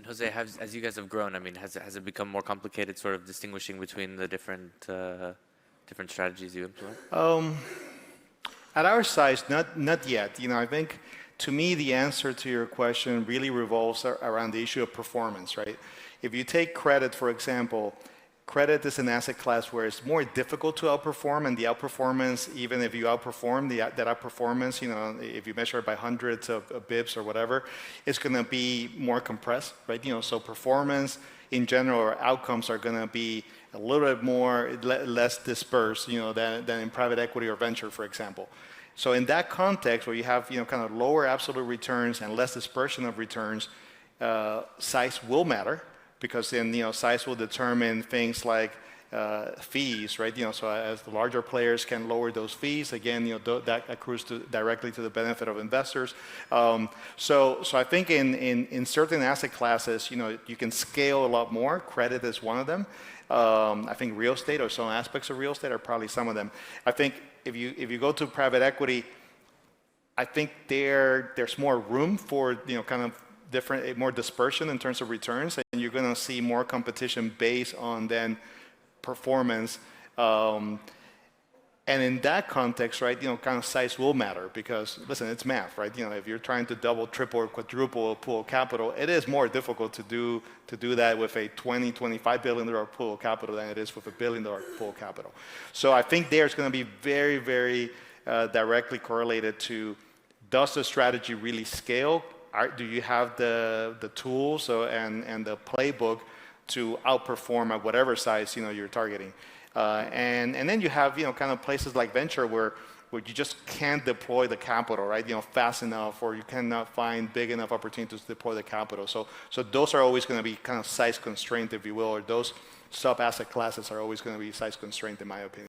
And Jose, as you guys have grown, I mean, has it become more complicated, sort of distinguishing between the different strategies you implement? At our size, not yet. I think to me the answer to your question really revolves around the issue of performance, right? If you take credit, for example, credit is an asset class where it's more difficult to outperform, and the outperformance, even if you outperform, that outperformance, if you measure it by hundreds of bips or whatever, it's going to be more compressed, right? So performance in general or outcomes are going to be a little bit less dispersed, than in private equity or venture, for example. So in that context, where you have, kind of lower absolute returns and less dispersion of returns, size will matter, because then, size will determine things like fees, right? So as the larger players can lower those fees, again, that accrues directly to the benefit of investors. So I think in certain asset classes, you can scale a lot more. Credit is one of them. I think real estate, or some aspects of real estate, are probably some of them. I think if you go to private equity, I think there's more room for kind of more dispersion in terms of returns, and you're going to see more competition based on then performance. And in that context, right, kind of size will matter, because listen, it's math, right? If you're trying to double, triple, or quadruple a pool of capital, it is more difficult to do that with a $25 billion pool of capital than it is with a $1 billion pool of capital. So I think there's going to be very, very directly correlated to, does the strategy really scale? Do you have the tools and the playbook to outperform at whatever size you're targeting? And then you have kind of places like venture where you just can't deploy the capital, right? Fast enough, or you cannot find big enough opportunities to deploy the capital. So those are always going to be kind of size constraint, if you will, or those sub asset classes are always going to be size constraint, in my opinion.